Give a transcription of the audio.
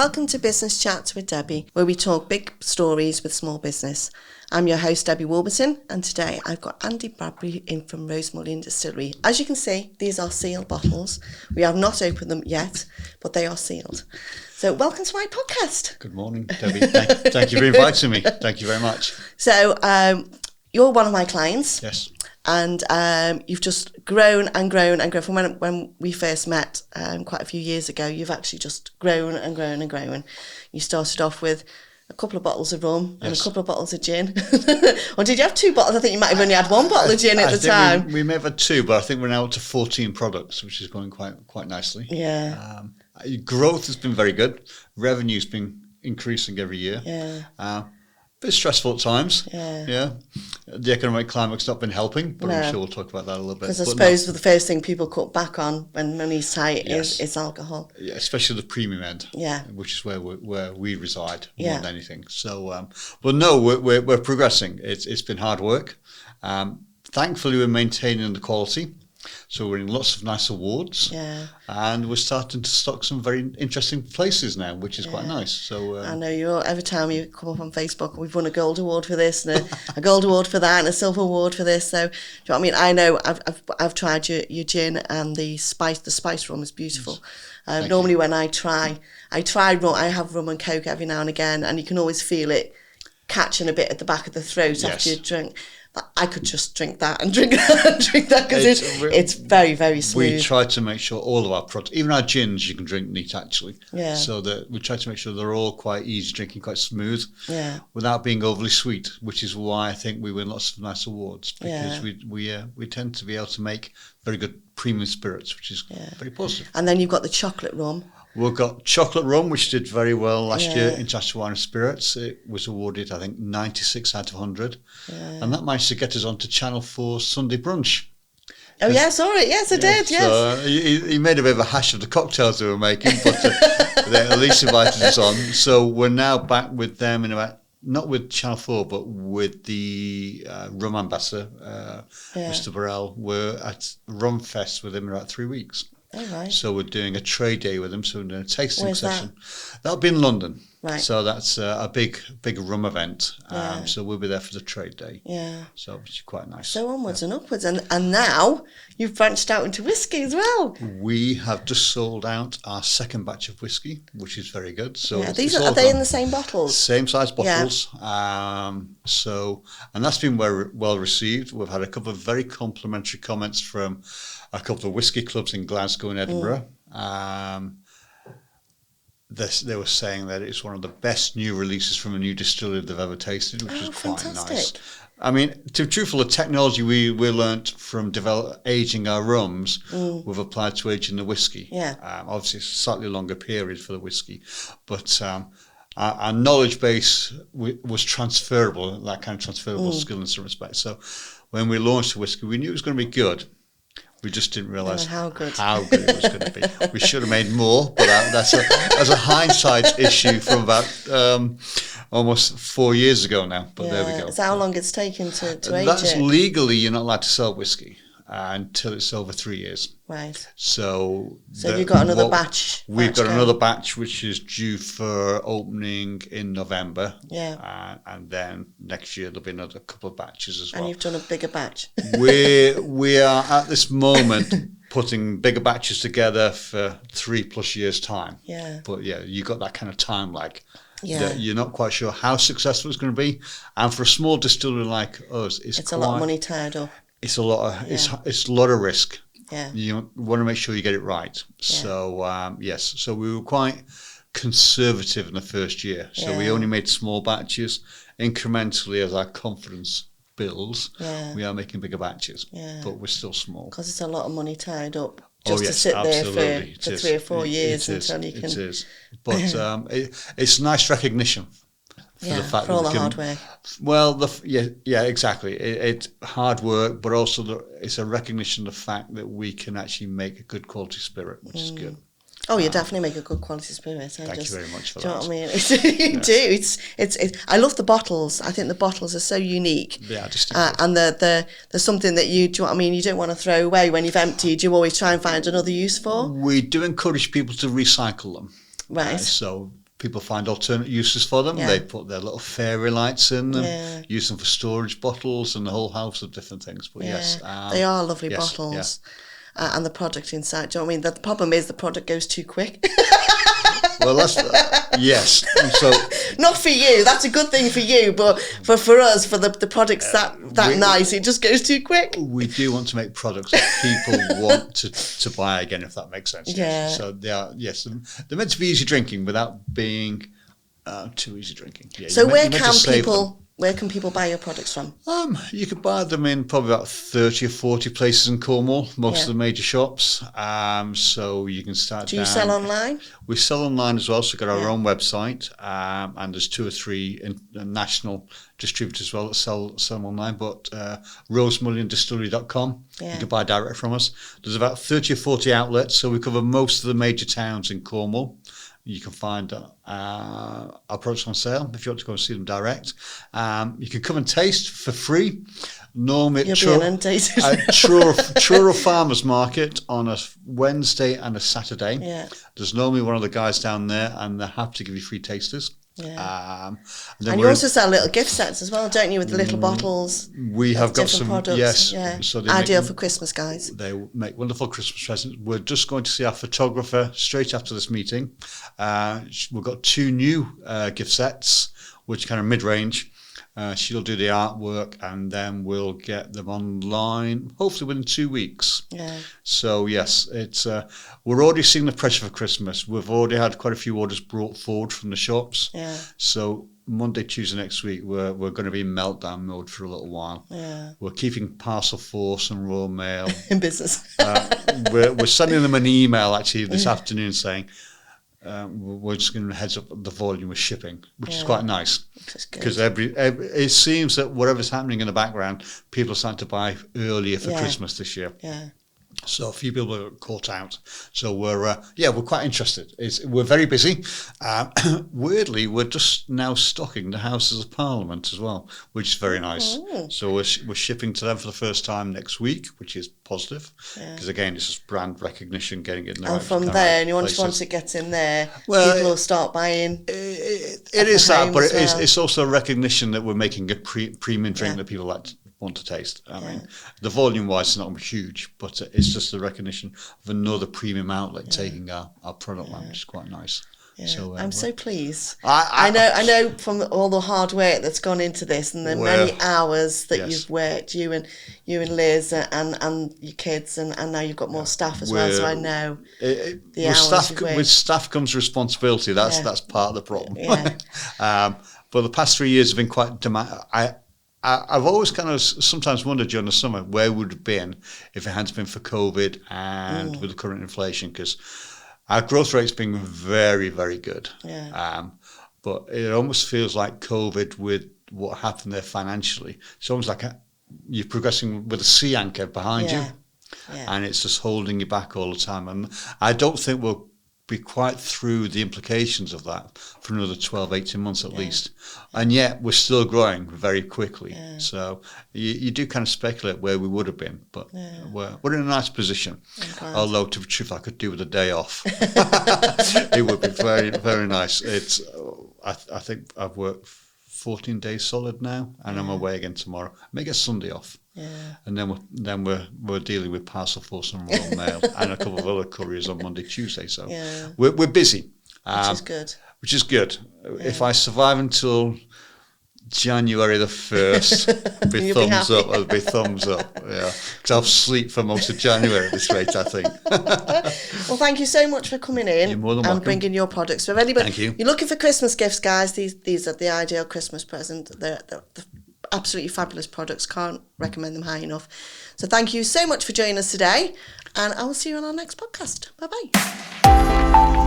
Welcome to Business Chats with Debbie, where we talk big stories with small business. I'm your host, Debbie Warburton, and today I've got Andy Bradbury in from Rosemullion Distillery. As you can see, these are sealed bottles. We have not opened them yet, but they are sealed. So welcome to my podcast. Good morning, Debbie. Thank you for inviting me. Thank you very much. So you're one of my clients. Yes. And you've just grown and grown and grown. From when we first met quite a few years ago, you've actually just grown and grown and grown. You started off with a couple of bottles of rum and a couple of bottles of gin. Or did you have two bottles? I think you might have only had one bottle of gin at the time. We may have had two, but I think we're now up to 14 products, which is going quite nicely. Yeah. Growth has been very good. Revenue's been increasing every year. Yeah. Bit stressful at times. Yeah. The economic climate's not been helping, but I'm sure we'll talk about that a little bit. Because I suppose the first thing people cut back on when money's tight is alcohol. Yeah, especially the premium end. Yeah. Which is where we reside more than anything. So, but no, we're progressing. It's been hard work. Thankfully, we're maintaining the quality. So we're in lots of nice awards, and we're starting to stock some very interesting places now, which is quite nice. So I know every time you come up on Facebook, we've won a gold award for this and a gold award for that and a silver award for this. So do you know what I mean? I know I've tried your gin, and the spice rum is beautiful. Normally when I try rum, I have rum and coke every now and again, and you can always feel it catching a bit at the back of the throat after you drink. I could just drink that and drink that and drink that because it's very, very smooth. We try to make sure all of our products, even our gins, you can drink neat actually. Yeah. So that we try to make sure they're all quite easy drinking, quite smooth. Yeah. Without being overly sweet, which is why I think we win lots of nice awards, because we tend to be able to make very good premium spirits, which is very positive. And then you've got the chocolate rum. We've got chocolate rum, which did very well last year in International Wine and Spirits. It was awarded, I think, 96 out of 100. Yeah. And that managed to get us onto Channel 4 Sunday Brunch. Oh, yeah, I saw it. Yes, I did, yes. So he made a bit of a hash of the cocktails they were making, but they at least invited us on. So we're now back with them in about, not with Channel 4, but with the rum ambassador, Mr. Burrell. We're at Rum Fest with him in about 3 weeks. Oh, right. So we're doing a trade day with them, so we're doing a tasting Where's session. That'll be in London. Right. So that's a big rum event. Yeah. So we'll be there for the trade day. Yeah. So which is quite nice. So onwards and upwards. And now you've branched out into whiskey as well. We have just sold out our second batch of whiskey, which is very good. So are they in the same bottles? Same size bottles. Yeah. And that's been well received. We've had a couple of very complimentary comments from a couple of whiskey clubs in Glasgow and Edinburgh. They were saying that it's one of the best new releases from a new distillery they've ever tasted, which is quite nice. I mean, to be truthful, the technology we learnt from aging our rums, we've applied to aging the whiskey. Yeah. Obviously, it's a slightly longer period for the whiskey, but our knowledge base was transferable, that kind of transferable skill in some respects. So when we launched the whiskey, we knew it was going to be good. We just didn't realise how good it was going to be. We should have made more, but that's a hindsight issue from about almost 4 years ago now. But there we go. Is that how long it's taken to age it? That's legally, you're not allowed to sell whiskey until it's over 3 years. Right. So you've got another batch? We've got another batch which is due for opening in November. Yeah. And then next year there'll be another couple of batches as well. And you've done a bigger batch? We are at this moment putting bigger batches together for 3+ years' time. Yeah. But you got that kind of time lag. Yeah. That you're not quite sure how successful it's going to be. And for a small distillery like us, it's a lot of money tied up. It's a lot of it's a lot of risk. Yeah. You want to make sure you get it right. Yeah. So yes, so we were quite conservative in the first year. So we only made small batches. Incrementally, as our confidence builds, we are making bigger batches. Yeah. But we're still small. Because it's a lot of money tied up. Just to sit there for 3 or 4 years until you can. It is. But it's nice recognition. For the fact for all the hard work. Well, exactly. It's hard work, but also it's a recognition of the fact that we can actually make a good quality spirit, which is good. Oh, you definitely make a good quality spirit. Thank you very much for that. Do you know what I mean? You do. It's. I love the bottles. I think the bottles are so unique. Yeah, distinctive. And there's something that do you know what I mean? You don't want to throw away when you've emptied. You always try and find another use for. We do encourage people to recycle them. Right. So people find alternate uses for them. They put their little fairy lights in them, use them for storage bottles, and a whole house of different things. But they are lovely bottles. And the product inside, do you know what I mean? The problem is the product goes too quick. Well, that's yes. So not for you. That's a good thing for you, but for us, for the products that nice, it just goes too quick. We do want to make products that people want to buy again, if that makes sense. Yeah. Yes. So they are. Yes, they're meant to be easy drinking without being too easy drinking. Yeah, so where can people buy your products from? You can buy them in probably about 30 or 40 places in Cornwall, most of the major shops. So you can start. Do you sell online? We sell online as well, so we've got our own website, and there's 2 or 3 national distributors as well that sell them online, but Rosemullion Distillery.com, you can buy direct from us. There's about 30 or 40 outlets, so we cover most of the major towns in Cornwall. You can find our products on sale if you want to go and see them direct. You can come and taste for free. Normally at Truro Farmers Market on a Wednesday and a Saturday. Yeah. There's normally one of the guys down there, and they're happy to give you free tasters. Yeah. And you also sell little gift sets as well, don't you, with the little bottles? We have got some products. Yes. Yeah. So ideal for Christmas, guys. They make wonderful Christmas presents. We're just going to see our photographer straight after this meeting. We've got 2 new gift sets, which are kind of mid-range. She'll do the artwork, and then we'll get them online, hopefully within 2 weeks. Yeah. So yes, it's we're already seeing the pressure for Christmas. We've already had quite a few orders brought forward from the shops. Yeah. So Monday, Tuesday next week, we're going to be in meltdown mode for a little while. Yeah. We're keeping Parcel Force and Royal Mail in business. We're sending them an email actually this afternoon saying, we're just going to heads up the volume of shipping, which is quite nice, because it seems that whatever's happening in the background, people are starting to buy earlier for Christmas this year. Yeah. So a few people are caught out. So we're quite interested. We're very busy. Weirdly, we're just now stocking the Houses of Parliament as well, which is very nice. Oh. So we're shipping to them for the first time next week, which is positive, because again, this is brand recognition, getting it in the right from there, and once it gets in there, people will start buying. It is that, but it's also a recognition that we're making a premium drink that people want to taste. I mean, the volume-wise is not huge, but it's just the recognition of another premium outlet taking our product line, which is quite nice. Yeah. So, I'm so pleased. I know from all the hard work that's gone into this, and the many hours that you've worked, you and Liz and your kids, and now you've got more staff as well. So I know the hours you've worked. With staff comes responsibility. That's part of the problem. Yeah. But the past 3 years have been quite demanding. I've always kind of sometimes wondered during the summer where would it have been if it hadn't been for COVID and with the current inflation, because our growth rate's been very, very good. Yeah. But it almost feels like COVID with what happened there financially. It's almost like you're progressing with a sea anchor behind you, and it's just holding you back all the time. And I don't think we'll be quite through the implications of that for another 12, 18 months at least. And yet we're still growing very quickly. Yeah. So you do kind of speculate where we would have been, but we're in a nice position. Although, to be truthful, I could do with a day off. It would be very, very nice. I think I've worked 14 days solid now, and I'm away again tomorrow. I may get Sunday off. Yeah. And then we're dealing with Parcel Force and Royal Mail and a couple of other couriers on Monday, Tuesday. So we're busy, which is good. Yeah. If I survive until January the 1st, be thumbs up. I'll be thumbs up. Yeah, because I'll sleep for most of January at this rate, I think. Well, thank you so much for coming in and bringing your products. So if anybody, you're looking for Christmas gifts, guys, these are the ideal Christmas present. They're absolutely fabulous products. Can't recommend them high enough. So thank you so much for joining us today, and I will see you on our next podcast. Bye bye.